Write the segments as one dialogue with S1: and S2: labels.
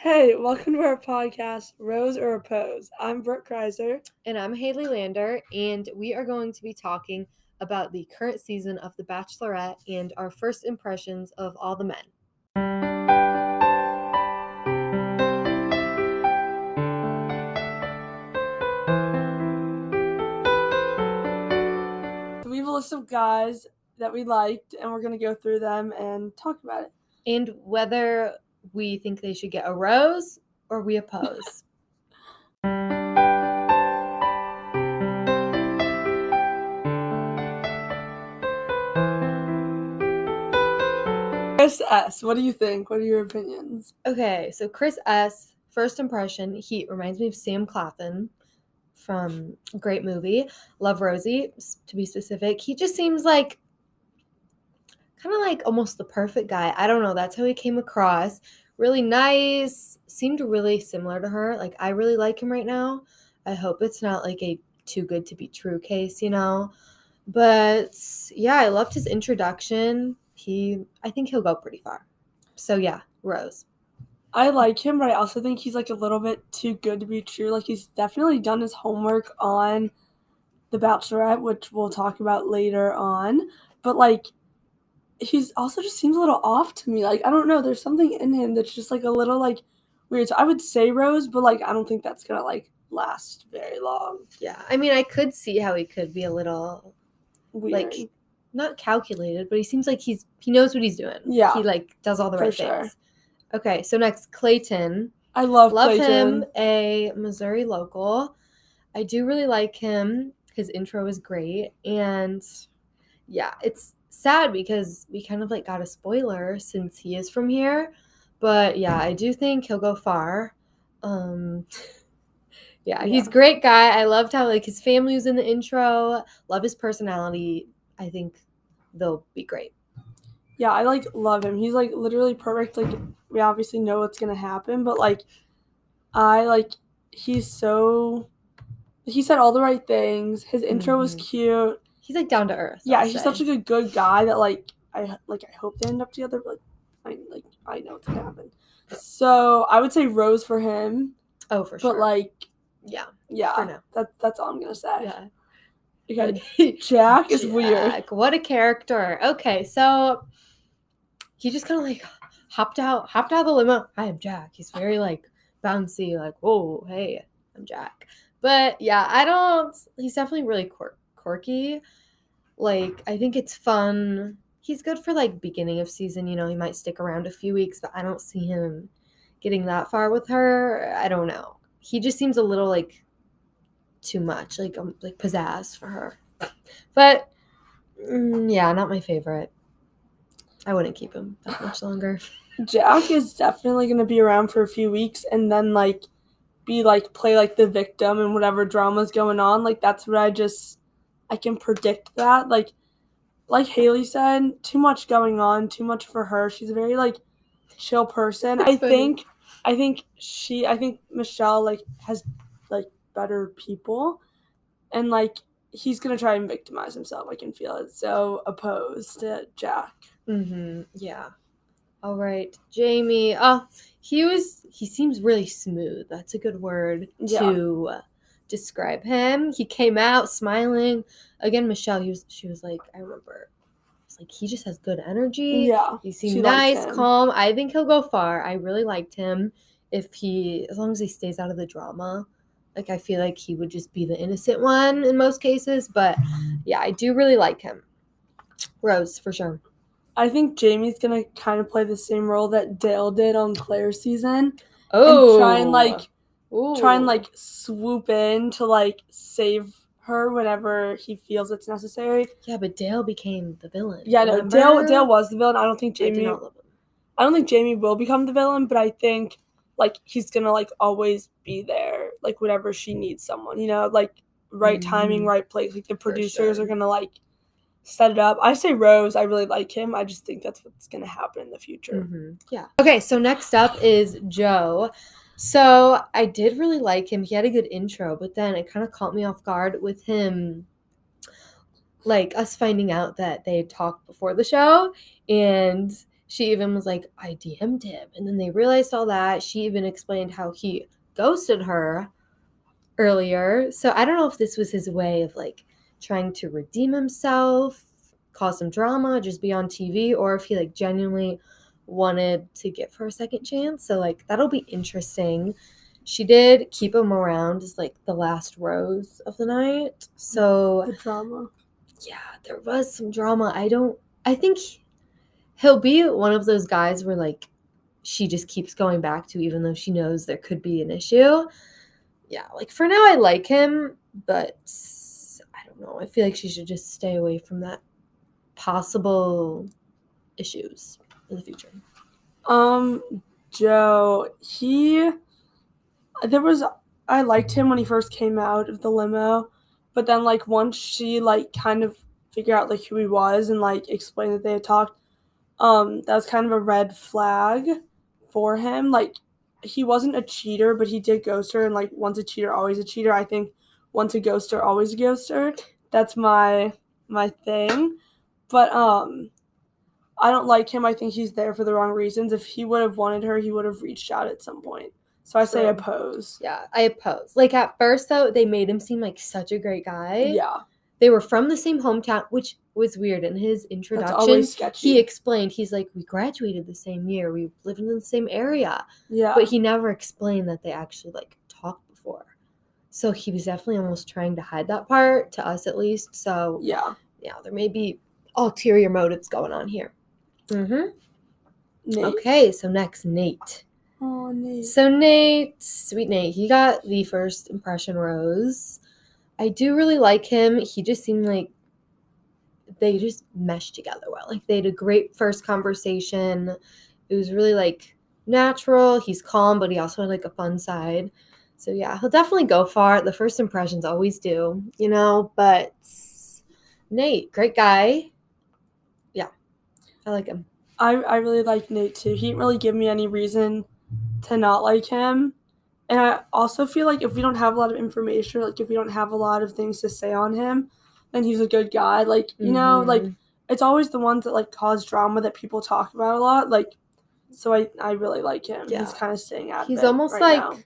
S1: Hey, welcome to our podcast, Rose or Oppose. I'm Brooke Kreiser.
S2: And I'm Haley Lander, and we are going to be talking about the current season of The Bachelorette and our first impressions of all the men.
S1: We have a list of guys that we liked, and we're going to go through them and talk about it.
S2: And whether we think they should get a rose or we oppose.
S1: Chris S., what do you think? What are your opinions?
S2: Okay, so Chris S., first impression, he reminds me of Sam Claflin from a great movie, Love Rosie, to be specific. He just seems like kind of like almost the perfect guy. I don't know. That's how he came across. Really nice. Seemed really similar to her. Like, I really like him right now. I hope it's not like a too good to be true case, But yeah, I loved his introduction. I think he'll go pretty far. So yeah, Rose.
S1: I like him, but I also think he's like a little bit too good to be true. Like, he's definitely done his homework on The Bachelorette, which we'll talk about later on. But like, he's also just seems a little off to me. Like, I don't know, there's something in him that's just like a little like weird. So I would say Rose, but like I don't think that's gonna like last very long.
S2: Yeah, I mean, I could see how he could be a little
S1: Weird.
S2: like not calculated, but he seems like he knows what he's doing.
S1: Yeah,
S2: he like does all the right
S1: sure.
S2: things. Okay, so next, Clayton.
S1: I love
S2: him,
S1: Clayton.
S2: a Missouri local. I do really like him. His intro is great, and yeah, it's sad because we kind of like got a spoiler since he is from here, but yeah, I do think he'll go far. Yeah, he's a great guy. I loved how like his family was in the intro. Love his personality. I think they'll be great.
S1: Yeah, I like love him. He's like literally perfect. Like, we obviously know what's gonna happen, but like he's so he said all the right things. His intro was cute.
S2: He's like down to earth.
S1: Yeah, he's such a good guy that I hope they end up together, but I know what's gonna happen. So I would say Rose for him.
S2: Oh, for sure.
S1: But like,
S2: yeah,
S1: for now. That's all I'm gonna say.
S2: Yeah.
S1: Okay, Jack is weird.
S2: What a character. Okay, so he just kind of like hopped out of the limo. Hi, I'm Jack. He's very like bouncy, like, whoa, hey, I'm Jack. But yeah, he's definitely really quirky. Like, I think it's fun. He's good for like beginning of season, he might stick around a few weeks, but I don't see him getting that far with her. I don't know. He just seems a little like too much, like pizzazz for her. But yeah, not my favorite. I wouldn't keep him that much longer.
S1: Jack is definitely going to be around for a few weeks and then like play like the victim and whatever drama's going on. Like, that's what I can predict that. Like Haley said, too much going on, too much for her. She's a very like chill person. I think Michelle like has like better people, and like he's gonna try and victimize himself. I can feel it. So opposed to Jack.
S2: Yeah. All right, Jamie. Oh, he seems really smooth. That's a good word to describe him. He came out smiling. Again, Michelle, she was like, I remember, it's like he just has good energy.
S1: Yeah.
S2: He seemed nice, calm. I think he'll go far. I really liked him. As long as he stays out of the drama. Like, I feel like he would just be the innocent one in most cases. But yeah, I do really like him. Rose, for sure.
S1: I think Jamie's gonna kind of play the same role that Dale did on Claire's season.
S2: Oh.
S1: And try and like swoop in to like save her whenever he feels it's necessary.
S2: Yeah, but Dale became the villain.
S1: Yeah, no, Dale was the villain. I don't think Jamie will become the villain, but I think like he's gonna like always be there, like whenever she needs someone, like right timing, right place. Like, the producers are gonna like set it up. I say Rose. I really like him. I just think that's what's gonna happen in the future.
S2: Yeah. Okay, so next up is Joe. So I did really like him. He had a good intro, but then it kind of caught me off guard with him, like us finding out that they had talked before the show, and She even was like, I DM'd him. And then they realized all that. She even explained how he ghosted her earlier. So I don't know if this was his way of like trying to redeem himself, cause some drama, just be on TV, or if he like genuinely wanted to give her a second chance. So like that'll be interesting. She did keep him around as like the last rose of the night. So
S1: The drama.
S2: yeah, there was some drama. I think he'll be one of those guys where like she just keeps going back to even though she knows there could be an issue. Yeah, like for now I like him, but I don't know. I feel like she should just stay away from that possible issues in the future.
S1: Joe, there was, I liked him when he first came out of the limo, but then like once she like kind of figured out like who he was and like explained that they had talked, that was kind of a red flag for him. Like he wasn't a cheater, but he did ghost her, and like once a cheater, always a cheater. I think once a ghoster, always a ghoster. That's my thing. But I don't like him. I think he's there for the wrong reasons. If he would have wanted her, he would have reached out at some point. So I say
S2: True.
S1: oppose.
S2: Yeah, I oppose. Like at first though, they made him seem like such a great guy.
S1: Yeah,
S2: They were from the same hometown, which was weird. In his
S1: that's
S2: introduction,
S1: always sketchy.
S2: he explained, he's like, we graduated the same year. We lived in the same area.
S1: Yeah.
S2: But he never explained that they actually like talked before. So he was definitely almost trying to hide that part, to us at least. So
S1: Yeah.
S2: there may be ulterior motives going on here. Mm-hmm.
S1: Nate.
S2: Okay, so next, Nate.
S1: Oh, Nate.
S2: So Nate, sweet Nate, he got the first impression rose. I do really like him. He just seemed like they just meshed together well. Like they had a great first conversation. It was really like natural. He's calm, but he also had like a fun side. So yeah, he'll definitely go far. The first impressions always do, but Nate, great guy. Yeah, I like him.
S1: I really like Nate too. He didn't really give me any reason to not like him. And I also feel like if we don't have a lot of information, like if we don't have a lot of things to say on him, then he's a good guy. Like, like it's always the ones that like cause drama that people talk about a lot. Like, so I really like him. Yeah. He's kind of staying out of it.
S2: He's almost
S1: right
S2: like,
S1: now.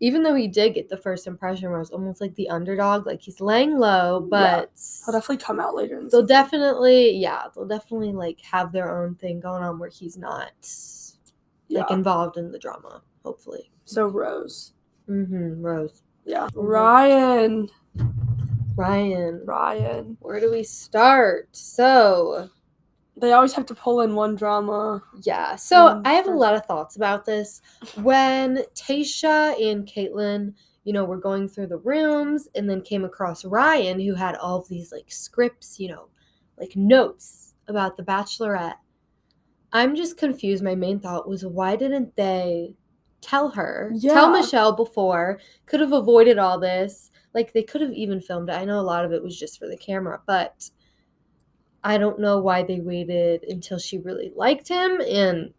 S2: Even though he did get the first impression where it was almost like the underdog, like he's laying low, but
S1: he'll definitely come out later in the
S2: they'll
S1: season.
S2: they'll definitely like have their own thing going on where he's not like involved in the drama, hopefully.
S1: So Rose.
S2: Rose.
S1: Yeah. Ryan.
S2: Where do we start? So
S1: they always have to pull in one drama.
S2: Yeah. So I have a lot of thoughts about this. When Tayshia and Caitlin, were going through the rooms and then came across Ryan, who had all of these like scripts, like notes about the Bachelorette. I'm just confused. My main thought was, why didn't they tell her? Yeah. Tell Michelle before. Could have avoided all this. Like they could have even filmed it. I know a lot of it was just for the camera, but I don't know why they waited until she really liked him and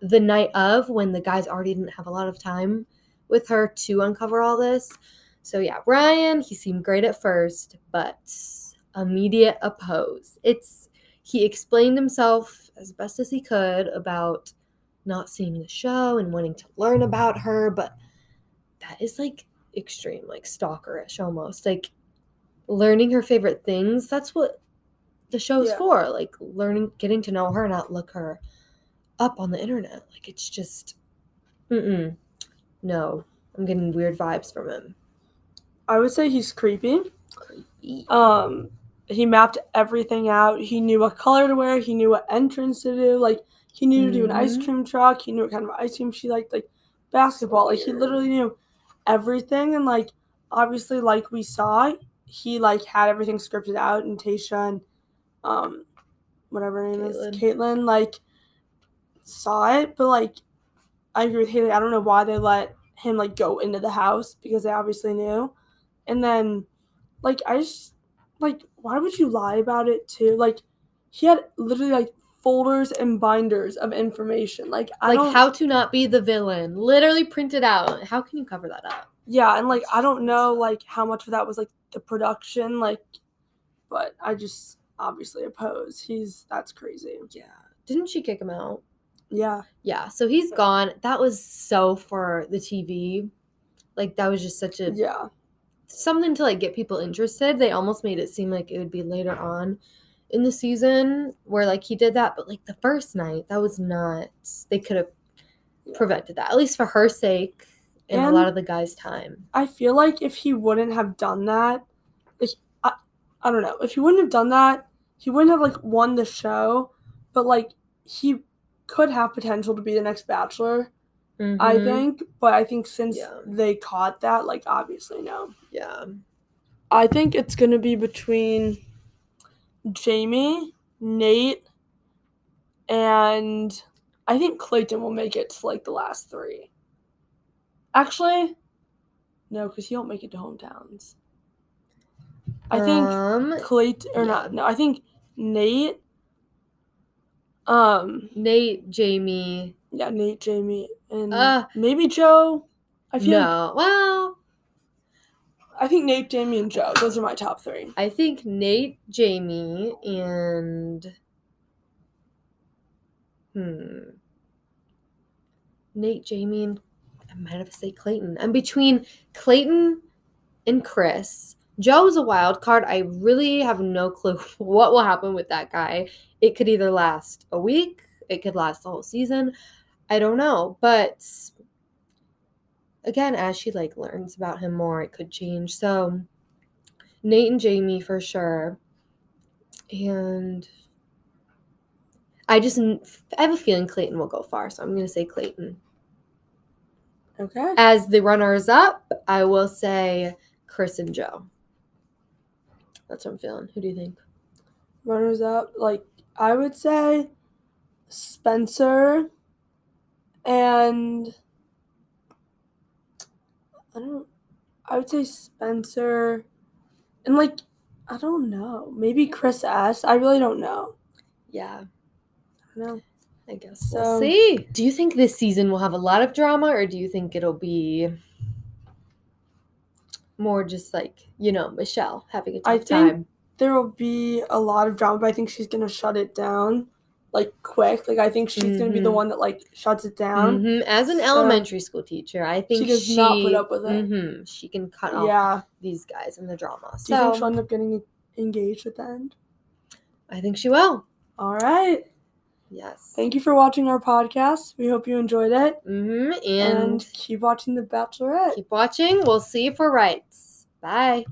S2: the night of, when the guys already didn't have a lot of time with her to uncover all this. So yeah, Ryan, he seemed great at first, but immediate oppose. He explained himself as best as he could about not seeing the show and wanting to learn about her, but that is like extreme, like stalkerish almost. Like learning her favorite things, that's what the show's for. Like getting to know her, not look her up on the internet. Like it's just no, I'm getting weird vibes from him.
S1: I would say he's creepy. He mapped everything out. He knew what color to wear. He knew what entrance to do. Like he knew to do an ice cream truck. He knew what kind of ice cream she liked. Like basketball. Like he literally knew everything. And like obviously, like we saw, he like had everything scripted out. And Tayshia and whatever her name is, Caitlin, like saw it. But like I agree with Haley. I don't know why they let him like go into the house, because they obviously knew. And then like I just like, why would you lie about it too? Like he had literally like folders and binders of information. Like
S2: how to not be the villain, literally printed out. How can you cover that up?
S1: Yeah, and like I don't know like how much of that was like the production, like, but I just obviously oppose. That's crazy.
S2: Yeah. Didn't she kick him out?
S1: Yeah.
S2: Yeah, so he's gone. That was so for the TV. Like, that was just such a
S1: Yeah.
S2: something to, like, get people interested. They almost made it seem like it would be later on in the season where, like, he did that. But, like, the first night, that was not – they could have prevented that, at least for her sake and a lot of the guys' time.
S1: I feel like if he wouldn't have done that, like, I don't know. If he wouldn't have done that, he wouldn't have, like, won the show. But, like, he could have potential to be the next Bachelor, I think. But I think since they caught that, like, obviously no.
S2: Yeah.
S1: I think it's going to be between Jamie, Nate, and I think Clayton will make it to, like, the last 3. Actually, no, because he won't make it to hometowns. I think Clayton, or not, no, I think Nate,
S2: Jamie.
S1: Yeah, Nate, Jamie, and maybe Joe.
S2: Well,
S1: I think Nate, Jamie, and Joe. Those are my top 3.
S2: I think Nate, Jamie, and Nate, Jamie, and I might have to say Clayton. I'm between Clayton and Chris. Joe's a wild card. I really have no clue what will happen with that guy. It could either last a week. It could last the whole season. I don't know. But again, as she, like, learns about him more, it could change. So Nate and Jamie for sure. And I have a feeling Clayton will go far. So I'm going to say Clayton.
S1: Okay.
S2: As the runners up, I will say Chris and Joe. That's what I'm feeling. Who do you think?
S1: Runners up, like, I would say Spencer and I would say Spencer and, like, I don't know, maybe Chris S. I really don't know.
S2: Yeah.
S1: I don't know.
S2: I guess we'll see. Do you think this season will have a lot of drama, or do you think it'll be more just, like, Michelle having a tough time?
S1: I think there will be a lot of drama, but I think she's going to shut it down, like, quick. Like, I think she's going to be the one that, like, shuts it down.
S2: As an elementary school teacher, I think
S1: she does not put up with it.
S2: She can cut off these guys and the drama.
S1: Do you think she'll end up getting engaged at the end?
S2: I think she will.
S1: All right.
S2: Yes.
S1: Thank you for watching our podcast. We hope you enjoyed it.
S2: And
S1: keep watching The Bachelorette.
S2: Keep watching. We'll see if we're right. Bye.